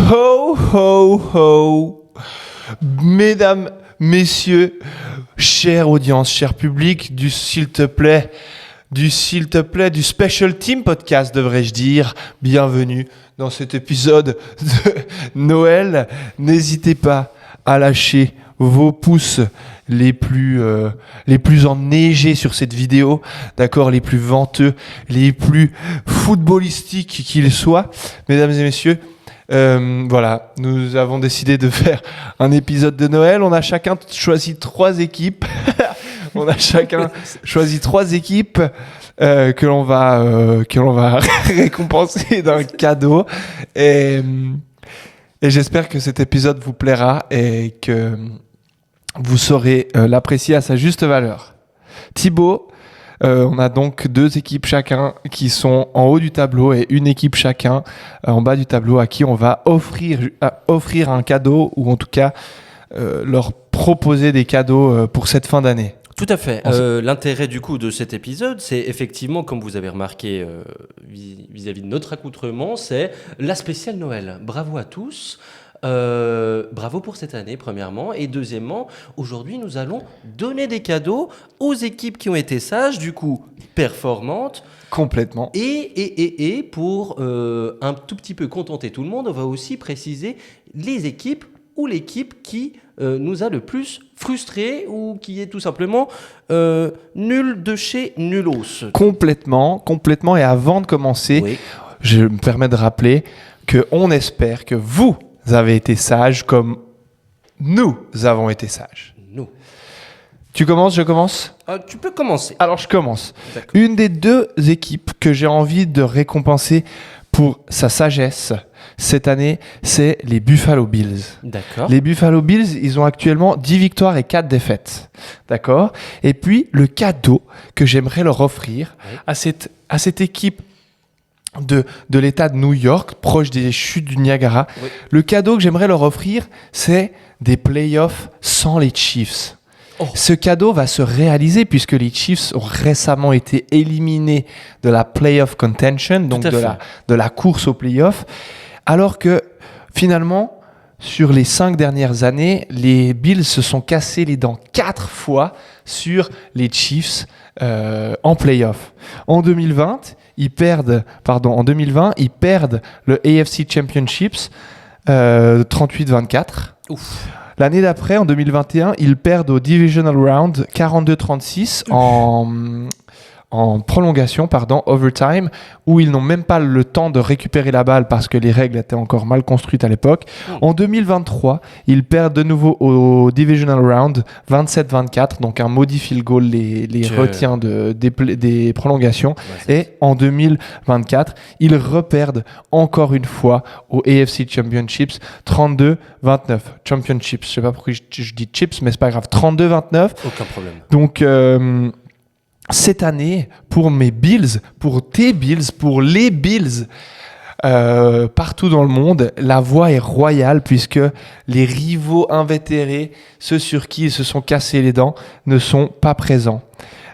Ho, ho, ho. Mesdames, messieurs, chère audience, cher public, du s'il te plaît, du Special Team Podcast, devrais-je dire. Bienvenue dans cet épisode de Noël. N'hésitez pas à lâcher vos pouces les plus enneigés sur cette vidéo, d'accord, les plus venteux, les plus footballistiques qu'ils soient. Mesdames et messieurs, voilà, nous avons décidé de faire un épisode de Noël. On a chacun choisi 3 équipes. Que l'on va récompenser d'un cadeau. Et j'espère que cet épisode vous plaira et que vous saurez l'apprécier à sa juste valeur. Thibaut, on a donc 2 équipes chacun qui sont en haut du tableau et une équipe chacun en bas du tableau à qui on va offrir un cadeau ou en tout cas leur proposer des cadeaux pour cette fin d'année. Tout à fait. L'intérêt du coup de cet épisode, c'est effectivement, comme vous avez remarqué vis-à-vis de notre accoutrement, c'est la spéciale Noël. Bravo à tous. Bravo pour cette année, premièrement. Et deuxièmement, aujourd'hui, nous allons donner des cadeaux aux équipes qui ont été sages, du coup, performantes. Complètement. Et pour un tout petit peu contenter tout le monde, on va aussi préciser les équipes ou l'équipe qui nous a le plus frustrés ou qui est tout simplement nul de chez nulos. Complètement. Et avant de commencer, oui, je me permets de rappeler qu'on espère que vous avez été sages comme nous avons été sages. Nous. Tu commences, je commence ? Tu peux commencer. Alors je commence. D'accord. Une des 2 équipes que j'ai envie de récompenser pour sa sagesse cette année, c'est les Buffalo Bills. D'accord. Les Buffalo Bills, ils ont actuellement 10 victoires et 4 défaites. D'accord ? Et puis, le cadeau que j'aimerais leur offrir à cette équipe de l'État de New York, proche des chutes du Niagara, le cadeau que j'aimerais leur offrir, c'est des playoffs sans les Chiefs. Oh. Ce cadeau va se réaliser puisque les Chiefs ont récemment été éliminés de la playoff contention, donc de la course aux playoffs, alors que finalement, sur les 5 dernières années, les Bills se sont cassés les dents 4 fois sur les Chiefs en playoff. En 2020, ils perdent le AFC Championships 38-24. Ouf. L'année d'après, en 2021, ils perdent au Divisional Round 42-36 en prolongation, overtime, où ils n'ont même pas le temps de récupérer la balle parce que les règles étaient encore mal construites à l'époque. En 2023, ils perdent de nouveau au Divisional Round 27-24, donc un maudit field goal les retient des prolongations. Et en 2024, ils reperdent encore une fois au AFC Championships 32-29. Championships, je sais pas pourquoi je dis chips, mais c'est pas grave. 32-29. Aucun problème. Donc cette année, pour mes Bills, pour tes Bills, pour les Bills, partout dans le monde, la voie est royale puisque les rivaux invétérés, ceux sur qui ils se sont cassés les dents, ne sont pas présents.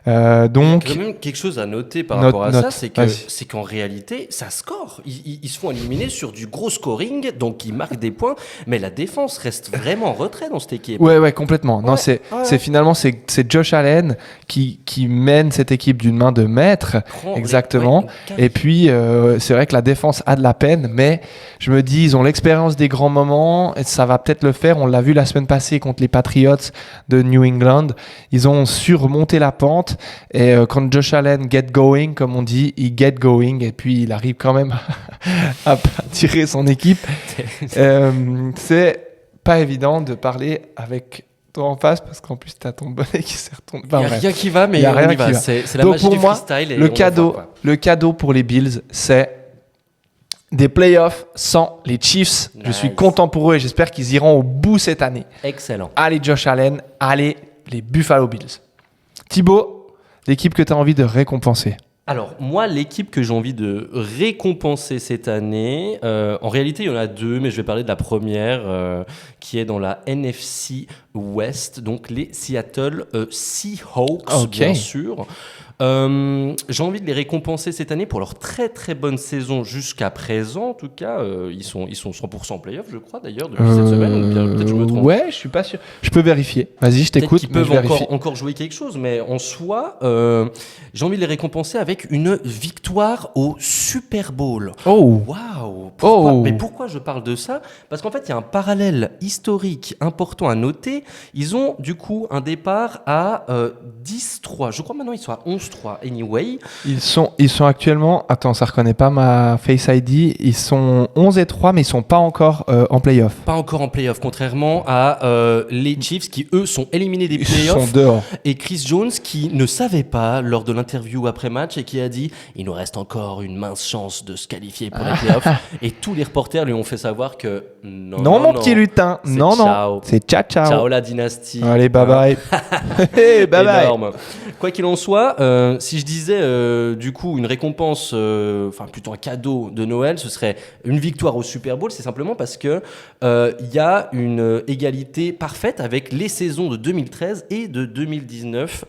Donc, il y a quand même quelque chose à noter par rapport à ça, c'est qu'en réalité, ça score. Ils se font éliminer sur du gros scoring, donc ils marquent des points, mais la défense reste vraiment en retrait dans cette équipe. Ouais, complètement. Non, c'est finalement c'est Josh Allen qui mène cette équipe d'une main de maître, exactement. Et puis c'est vrai que la défense a de la peine, mais je me dis ils ont l'expérience des grands moments, et ça va peut-être le faire. On l'a vu la semaine passée contre les Patriots de New England. Ils ont su remonter la pente. Et quand Josh Allen get going, comme on dit, il get going et puis il arrive quand même à tirer son équipe. C'est pas évident de parler avec toi en face parce qu'en plus t'as ton bonnet qui s'est retourné. Il n'y a rien qui va, mais on y va. C'est la magie du freestyle. Et le cadeau pour les Bills, c'est des playoffs sans les Chiefs. Nice. Je suis content pour eux et j'espère qu'ils iront au bout cette année. Excellent. Allez Josh Allen, allez les Buffalo Bills. Thibaut, l'équipe que tu as envie de récompenser. Alors, moi, l'équipe que j'ai envie de récompenser cette année, en réalité, il y en a 2, mais je vais parler de la première, qui est dans la NFC West, donc les Seattle Seahawks, bien sûr. J'ai envie de les récompenser cette année pour leur très très bonne saison jusqu'à présent. En tout cas, ils sont 100% playoff, je crois d'ailleurs, depuis cette semaine. Ou bien, peut-être je me trompe. Ouais, je suis pas sûr. Je peux vérifier. Vas-y, je t'écoute. Peut-être qu'ils peuvent encore jouer quelque chose, mais en soi, j'ai envie de les récompenser avec une victoire au Super Bowl. Oh. Waouh. Pourquoi Mais pourquoi je parle de ça? Parce qu'en fait, il y a un parallèle historique important à noter. Ils ont du coup un départ à 10-3. Je crois maintenant ils sont à 11-3. Anyway. Ils sont actuellement... Attends, ça reconnaît pas ma Face ID. Ils sont 11-3, mais ils sont pas encore en playoff. Pas encore en playoff, contrairement à les Chiefs qui, eux, sont éliminés des playoffs. Ils sont dehors. Et Chris Jones qui ne savait pas lors de l'interview après-match et qui a dit « Il nous reste encore une mince chance de se qualifier pour les playoffs. » Et tous les reporters lui ont fait savoir que non, mon petit lutin. Non, ciao. C'est ciao, ciao. Ciao la dynastie. Allez, bye bye. Hey, bye bye. Énorme. Quoi qu'il en soit, si je disais du coup une récompense, enfin plutôt un cadeau de Noël, ce serait une victoire au Super Bowl. C'est simplement parce que y a une égalité parfaite avec les saisons de 2013 et de 2019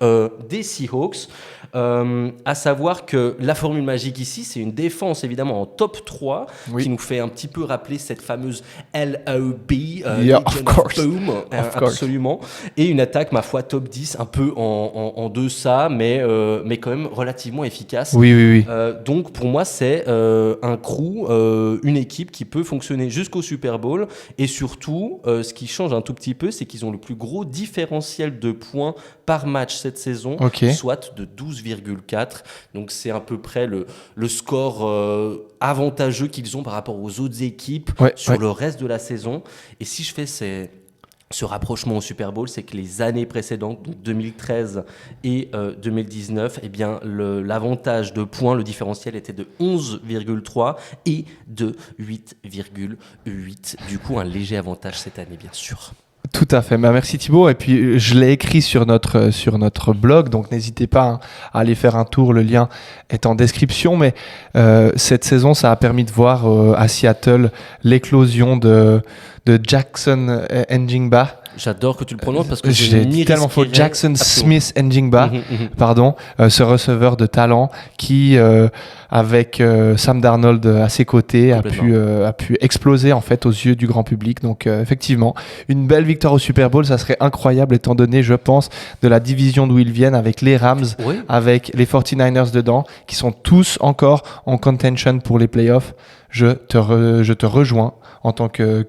des Seahawks. À savoir que la formule magique ici, c'est une défense évidemment en top 3 qui nous fait un petit peu rappeler cette fameuse LOB, Yeah, of course. Boom, absolument. Et une attaque, ma foi, top 10, un peu en deçà, mais quand même relativement efficace. Oui. Donc pour moi, c'est un crew, une équipe qui peut fonctionner jusqu'au Super Bowl. Et surtout, ce qui change un tout petit peu, c'est qu'ils ont le plus gros différentiel de points par match cette saison, soit de 12,4. Donc c'est à peu près le score avantageux qu'ils ont par rapport aux autres équipes sur le reste de la saison. Et si je fais ce rapprochement au Super Bowl, c'est que les années précédentes, donc 2013 et 2019, eh bien, l'avantage de points, le différentiel était de 11,3 et de 8,8. Du coup, un léger avantage cette année, bien sûr. Tout à fait. Merci Thibaut. Et puis, je l'ai écrit sur notre blog, donc n'hésitez pas à aller faire un tour. Le lien est en description. Mais cette saison, ça a permis de voir à Seattle l'éclosion de Jackson Njigba. J'adore que tu le prononces parce que j'ai dit tellement faux. Jackson Smith Njigba, pardon, ce receveur de talent qui, avec Sam Darnold à ses côtés, a pu exploser en fait aux yeux du grand public. Donc effectivement, une belle victoire au Super Bowl, ça serait incroyable étant donné, je pense, de la division d'où ils viennent, avec les Rams, avec les 49ers dedans, qui sont tous encore en contention pour les playoffs. Je te rejoins en tant que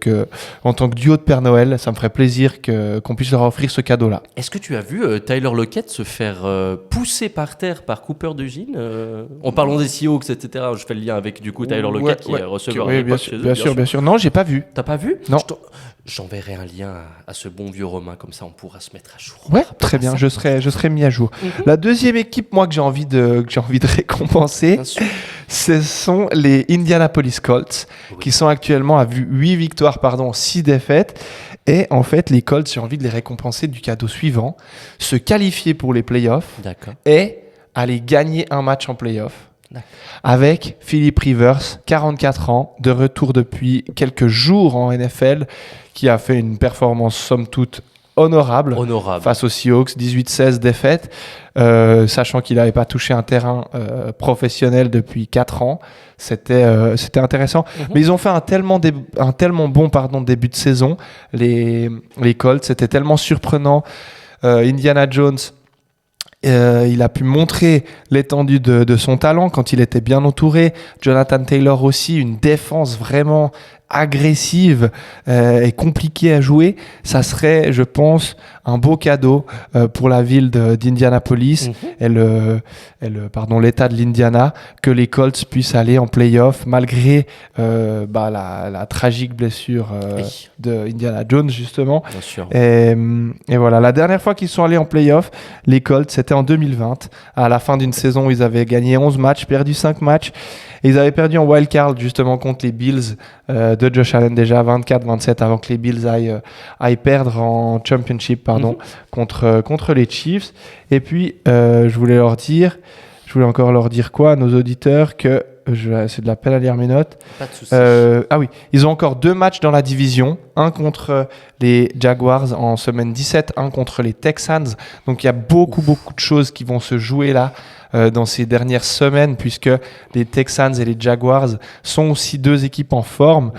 duo de Père Noël. Ça me ferait plaisir qu'on puisse leur offrir ce cadeau-là. Est-ce que tu as vu Tyler Lockett se faire pousser par terre par Cooper DeJean en parlant des Seahawks, etc. Je fais le lien avec du coup Tyler Lockett qui est receveur. Oui, bien sûr. Non, j'ai pas vu. T'as pas vu? Non. J'enverrai un lien à ce bon vieux Romain, comme ça on pourra se mettre à jour. Ouais, très bien, je serai mis à jour. La deuxième équipe, moi, que j'ai envie de récompenser, ce sont les Indianapolis Colts, qui sont actuellement à 8 victoires, 6 défaites. Et en fait, les Colts, j'ai envie de les récompenser du cadeau suivant: se qualifier pour les playoffs et aller gagner un match en playoffs. Avec Philip Rivers, 44 ans, de retour depuis quelques jours en NFL, qui a fait une performance somme toute honorable. Face aux Seahawks, 18-16 défaites, sachant qu'il n'avait pas touché un terrain professionnel depuis 4 ans. C'était intéressant. Mais ils ont fait un tellement bon début de saison, les Colts. C'était tellement surprenant. Indiana Jones, il a pu montrer l'étendue de son talent quand il était bien entouré. Jonathan Taylor aussi, une défense vraiment agressive et compliquée à jouer. Ça serait, je pense, un beau cadeau pour la ville d'Indianapolis et l'État de l'Indiana, que les Colts puissent aller en play-off malgré la tragique blessure de Indiana Jones, justement. Bien sûr. Et voilà, la dernière fois qu'ils sont allés en play-off, les Colts, c'était en 2020, à la fin d'une saison où ils avaient gagné 11 matchs, perdu 5 matchs. Et ils avaient perdu en wildcard justement contre les Bills de Josh Allen, déjà 24-27, avant que les Bills aillent perdre en championship contre les Chiefs. Et puis je voulais encore leur dire quoi à nos auditeurs, que je vais essayer de la peine à lire mes notes. Pas de souci. Ah oui, ils ont encore 2 matchs dans la division. Un contre les Jaguars en semaine 17, un contre les Texans. Donc il y a beaucoup de choses qui vont se jouer là dans ces dernières semaines, puisque les Texans et les Jaguars sont aussi 2 équipes en forme.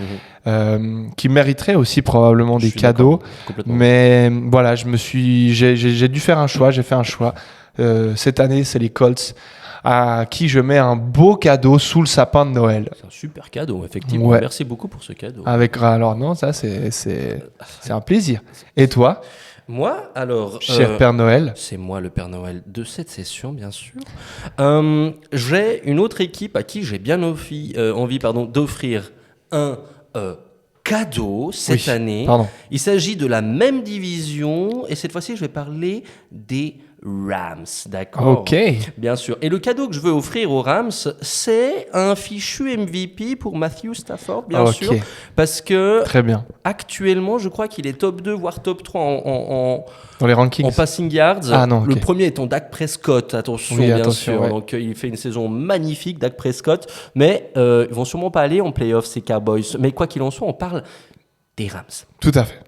Qui mériteraient aussi probablement des cadeaux. Mais voilà, j'ai dû faire un choix. J'ai fait un choix. Cette année, c'est les Colts à qui je mets un beau cadeau sous le sapin de Noël. C'est un super cadeau, effectivement. Ouais. Merci beaucoup pour ce cadeau. Alors non, ça c'est un plaisir. Et toi, moi, alors... cher Père Noël? C'est moi le Père Noël de cette session, bien sûr. J'ai une autre équipe à qui j'ai bien envie d'offrir un cadeau cette année. Pardon. Il s'agit de la même division et cette fois-ci, je vais parler des Rams, d'accord? Ok. Bien sûr. Et le cadeau que je veux offrir aux Rams, c'est un fichu MVP pour Matthew Stafford, bien sûr. Parce que très bien. Actuellement, je crois qu'il est top 2, voire top 3 dans les rankings. En passing yards. Ah non, Le premier étant Dak Prescott, attention, bien sûr. Ouais. Donc, il fait une saison magnifique, Dak Prescott. Mais ils vont sûrement pas aller en playoffs, ces Cowboys. Mais quoi qu'il en soit, on parle des Rams. Tout à fait.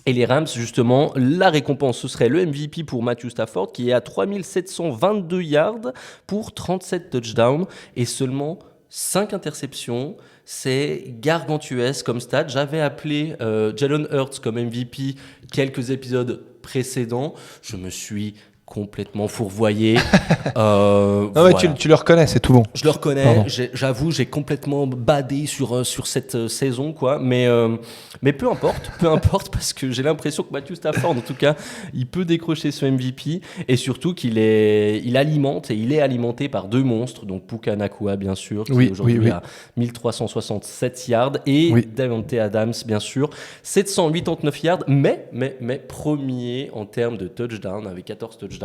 Et les Rams, justement, la récompense, ce serait le MVP pour Matthew Stafford, qui est à 3722 yards pour 37 touchdowns et seulement 5 interceptions. C'est gargantuesque comme stat. J'avais appelé Jalen Hurts comme MVP quelques épisodes précédents. Je me suis complètement fourvoyé. Non, voilà. Mais tu le reconnais, c'est tout bon. Je le reconnais. J'avoue, j'ai complètement badé sur cette saison, quoi. Mais peu importe, parce que j'ai l'impression que Matthew Stafford, en tout cas, il peut décrocher ce MVP et surtout qu'il est alimenté par 2 monstres, donc Puka Nacua, bien sûr, qui aujourd'hui a 1367 yards et Davante Adams, bien sûr, 789 yards, mais premier en termes de touchdown avec 14 touchdowns.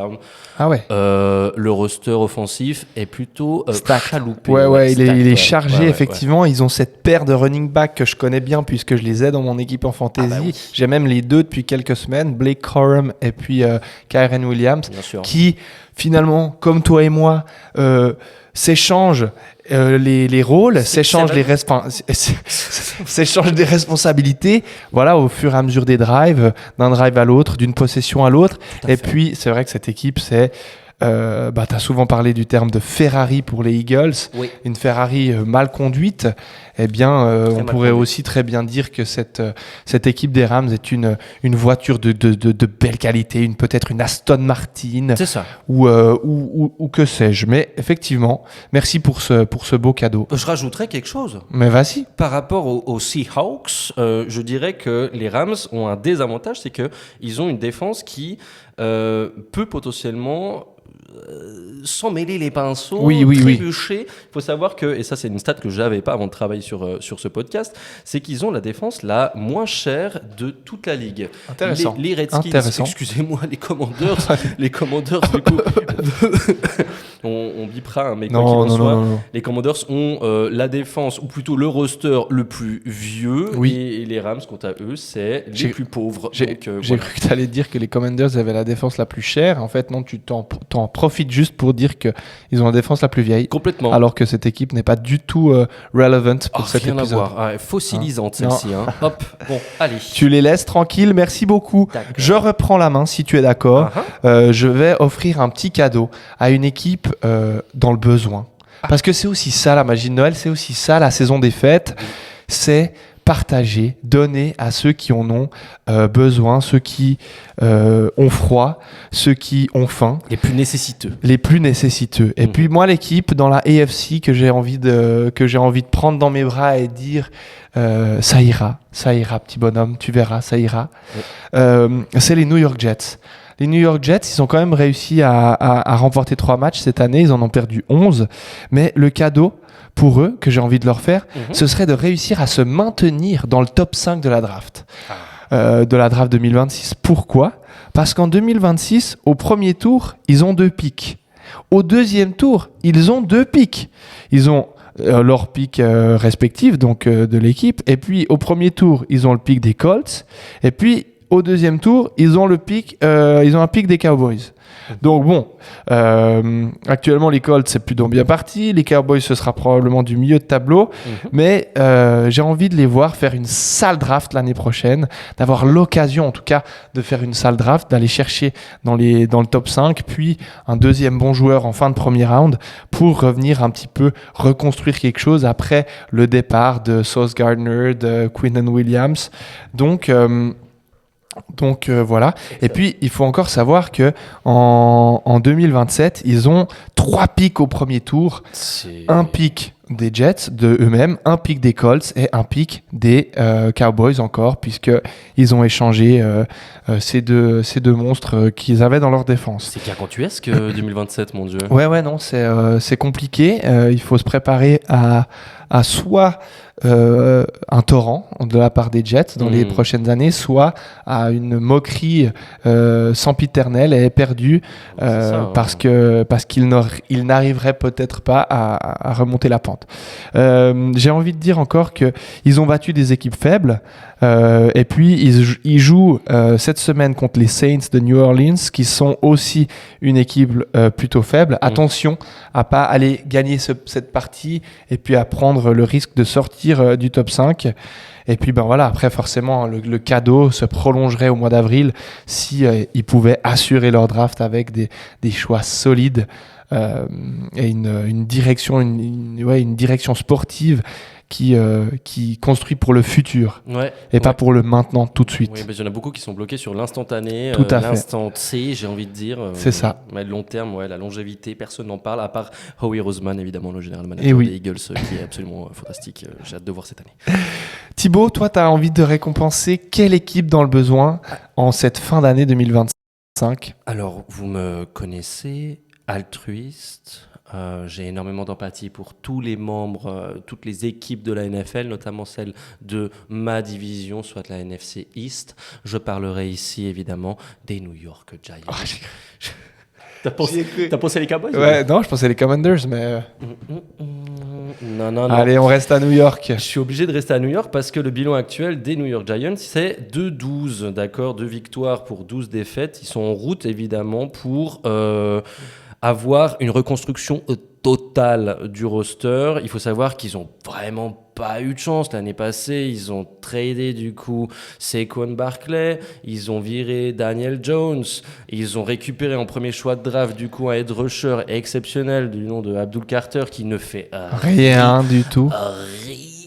Ah ouais. Le roster offensif est plutôt chaloupé. Il est chargé, effectivement. Ouais. Ils ont cette paire de running back que je connais bien puisque je les ai dans mon équipe en fantasy. J'ai même les 2 depuis quelques semaines, Blake Corum et puis Kyren Williams, qui finalement, comme toi et moi, s'échangent les rôles, s'échangent des responsabilités, voilà, au fur et à mesure des drives, d'un drive à l'autre, d'une possession à l'autre. Et puis, c'est vrai que cette équipe, c'est tu as souvent parlé du terme de Ferrari pour les Eagles, une Ferrari mal conduite. Eh bien, on pourrait aussi très bien dire que cette équipe des Rams est une voiture de belle qualité, peut-être une Aston Martin, c'est ça. Ou que sais-je. Mais effectivement, merci pour ce beau cadeau. Je rajouterais quelque chose. Mais vas-y. Par rapport aux Seahawks, je dirais que les Rams ont un désavantage, c'est qu'ils ont une défense qui peut potentiellement sans mêler les pinceaux, trébucher. Il faut savoir que, et ça c'est une stat que je n'avais pas avant de travailler sur ce podcast, c'est qu'ils ont la défense la moins chère de toute la ligue. Intéressant. Les Redskins, excusez-moi, les Commanders, du coup, on bipera, mais quoi qu'il en soit, les Commanders ont la défense, ou plutôt le roster le plus vieux, et les Rams, quant à eux, c'est les plus pauvres. J'ai cru que tu allais dire que les Commanders avaient la défense la plus chère. En fait, non, tu t'en profites juste pour dire qu'ils ont la défense la plus vieille. Complètement. Alors que cette équipe n'est pas du tout relevant pour cet épisode. Rien à voir. Fossilisante celle-ci. Hop, bon, allez. Tu les laisses tranquilles, merci beaucoup. D'accord. Je reprends la main si tu es d'accord. Je vais offrir un petit cadeau à une équipe dans le besoin. Parce que c'est aussi ça la magie de Noël, c'est aussi ça la saison des fêtes. C'est partager, donner à ceux qui en ont besoin, ceux qui ont froid, ceux qui ont faim. Les plus nécessiteux. Et puis moi, l'équipe dans la AFC que j'ai envie de prendre dans mes bras et dire ça ira, petit bonhomme, tu verras, ça ira. C'est les New York Jets. Les New York Jets, ils ont quand même réussi à remporter 3 matchs cette année, ils en ont perdu 11. Mais le cadeau pour eux, que j'ai envie de leur faire, ce serait de réussir à se maintenir dans le top 5 de la draft. De la draft 2026. Pourquoi ? Parce qu'en 2026, au premier tour, ils ont 2 pics. Au deuxième tour, ils ont 2 pics. Ils ont leur pic respectif, donc de l'équipe. Et puis, au premier tour, ils ont le pic des Colts. Et puis, au deuxième tour, ils ont un pic des Cowboys. Donc bon, actuellement les Colts c'est plutôt bien parti, les Cowboys ce sera probablement du milieu de tableau, mais j'ai envie de les voir faire une sale draft l'année prochaine, d'avoir l'occasion en tout cas de faire une sale draft, d'aller chercher dans le top 5, puis un deuxième bon joueur en fin de premier round pour revenir un petit peu reconstruire quelque chose après le départ de Sauce Gardner, de Quinnen Williams. Donc voilà. Et puis, il faut encore savoir que en 2027, ils ont 3 pics au premier tour. Un pic des Jets de eux-mêmes, un pic des Colts et un pic des Cowboys encore, puisqu'ils ont échangé ces deux monstres qu'ils avaient dans leur défense. C'est gargantuesque 2027, mon Dieu. Ouais, non, c'est compliqué. Il faut se préparer à soit un torrent de la part des Jets dans les prochaines années, soit à une moquerie sempiternelle et éperdue parce qu'ils n'arriveraient peut-être pas à remonter la pente. J'ai envie de dire encore qu'ils ont battu des équipes faibles et puis ils jouent cette semaine contre les Saints de New Orleans qui sont aussi une équipe plutôt faible. Attention à pas aller gagner cette partie et puis à prendre le risque de sortir du top 5. Et puis voilà, après forcément le cadeau se prolongerait au mois d'avril si ils pouvaient assurer leur draft avec des choix solides et une direction une direction sportive qui construit pour le futur et pas pour le maintenant tout de suite. Oui, mais il y en a beaucoup qui sont bloqués sur l'instantané, tout à fait. l'instant T, j'ai envie de dire. C'est ça. Mais le long terme, la longévité, personne n'en parle, à part Howie Roseman, évidemment, le général manager des Eagles, qui est absolument fantastique. J'ai hâte de voir cette année. Thibaut, toi, tu as envie de récompenser quelle équipe dans le besoin en cette fin d'année 2025 ? Alors, vous me connaissez, altruiste. J'ai énormément d'empathie pour tous les membres, toutes les équipes de la NFL, notamment celles de ma division, soit la NFC East. Je parlerai ici, évidemment, des New York Giants. T'as pensé les Cowboys? Ouais, non, je pensais les Commanders, mais... Non. Allez, on reste à New York. Je suis obligé de rester à New York parce que le bilan actuel des New York Giants, c'est 2-12, d'accord, 2 victoires pour 12 défaites. Ils sont en route, évidemment, pour... avoir une reconstruction totale du roster. Il faut savoir qu'ils n'ont vraiment pas eu de chance l'année passée. Ils ont tradé du coup Saquon Barkley, ils ont viré Daniel Jones, ils ont récupéré en premier choix de draft du coup un edge rusher exceptionnel du nom de Abdul Carter qui ne fait rien du tout.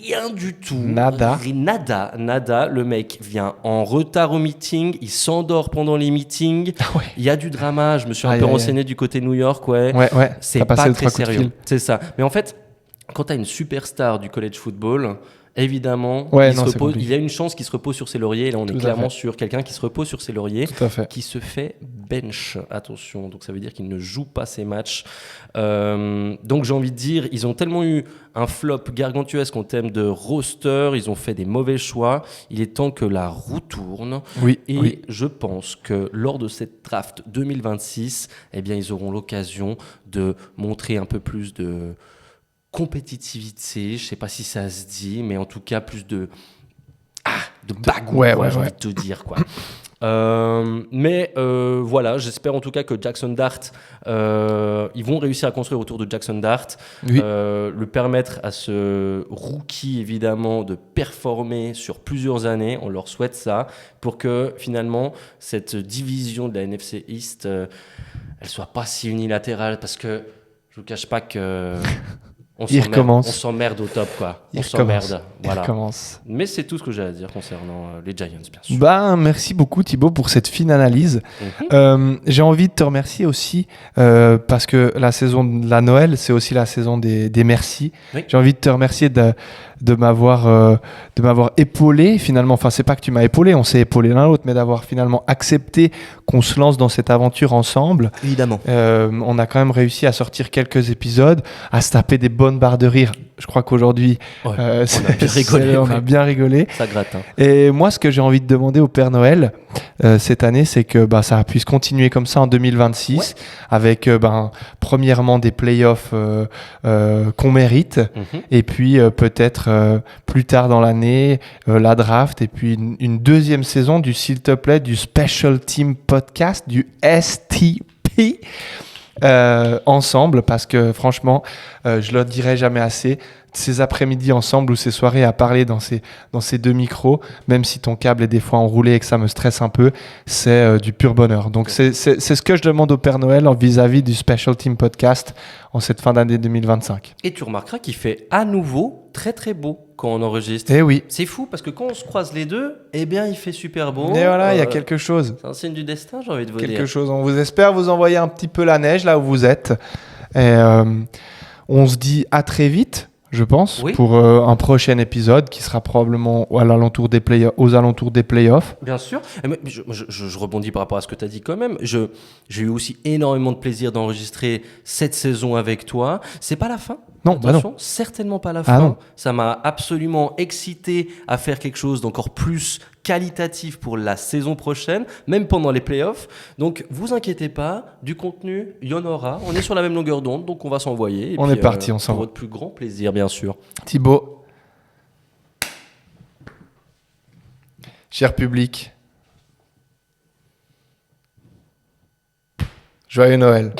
Rien du tout. Nada. Le mec vient en retard au meeting, il s'endort pendant les meetings. Il y a du drama. Je me suis un peu renseigné du côté New York. Ouais. C'est pas très sérieux. C'est ça. Mais en fait, quand tu as une superstar du college football, évidemment, il y a une chance qu'il se repose sur ses lauriers. Et là, on est clairement sur quelqu'un qui se repose sur ses lauriers, qui se fait bench. Attention, donc ça veut dire qu'il ne joue pas ses matchs. Donc j'ai envie de dire, ils ont tellement eu un flop gargantuesque en termes de roster, ils ont fait des mauvais choix. Il est temps que la roue tourne. Je pense que lors de cette draft 2026, ils auront l'occasion de montrer un peu plus de compétitivité, je ne sais pas si ça se dit, mais en tout cas plus de bagou, j'ai envie de te dire, quoi. Voilà, j'espère en tout cas que Jackson Dart, ils vont réussir à construire autour de Jackson Dart, le permettre à ce rookie évidemment de performer sur plusieurs années, on leur souhaite ça, pour que finalement cette division de la NFC East, elle soit pas si unilatérale, parce que je vous cache pas que... On s'emmerde au top, quoi. On s'emmerde. Voilà. Mais c'est tout ce que j'ai à dire concernant les Giants, bien sûr. Merci beaucoup, Thibaut, pour cette fine analyse. J'ai envie de te remercier aussi parce que la saison de la Noël, c'est aussi la saison des merci. J'ai envie de te remercier de m'avoir épaulé finalement. Enfin, c'est pas que tu m'as épaulé, on s'est épaulé l'un l'autre, mais d'avoir finalement accepté qu'on se lance dans cette aventure ensemble. Évidemment. On a quand même réussi à sortir quelques épisodes, à se taper des bonnes bonne barre de rire. Je crois qu'aujourd'hui, Ouais, on a bien rigolé. on a bien rigolé. Ça gratte. Hein. Et moi, ce que j'ai envie de demander au Père Noël cette année, c'est que ça puisse continuer comme ça en 2026, avec premièrement des playoffs qu'on mérite, et puis peut-être plus tard dans l'année, la draft, et puis une deuxième saison du S'il te plaît, du Special Team Podcast, du STP. Ensemble, parce que franchement, je le dirai jamais assez, ces après-midi ensemble ou ces soirées à parler dans ces deux micros, même si ton câble est des fois enroulé et que ça me stresse un peu, c'est du pur bonheur. Donc c'est ce que je demande au Père Noël vis-à-vis du Special Team Podcast en cette fin d'année 2025. Et tu remarqueras qu'il fait à nouveau très très beau quand on enregistre. Eh oui. C'est fou parce que quand on se croise les deux, eh bien il fait super beau. Et voilà, il y a quelque chose. C'est un signe du destin, j'ai envie de vous dire. Quelque chose. On vous espère vous envoyer un petit peu la neige là où vous êtes. Et on se dit à très vite, je pense, pour un prochain épisode qui sera probablement aux alentours des playoffs. Bien sûr. Mais je rebondis par rapport à ce que tu as dit quand même. J'ai eu aussi énormément de plaisir d'enregistrer cette saison avec toi. C'est pas la fin. Non, attention, non. Certainement pas la fin. Non. Ça m'a absolument excité à faire quelque chose d'encore plus qualitatif pour la saison prochaine, même pendant les playoffs. Donc, vous inquiétez pas, du contenu, il y en aura. On est sur la même longueur d'onde, donc on va s'envoyer. On est parti, on s'envoie. Pour votre plus grand plaisir, bien sûr. Thibaut, cher public, joyeux Noël.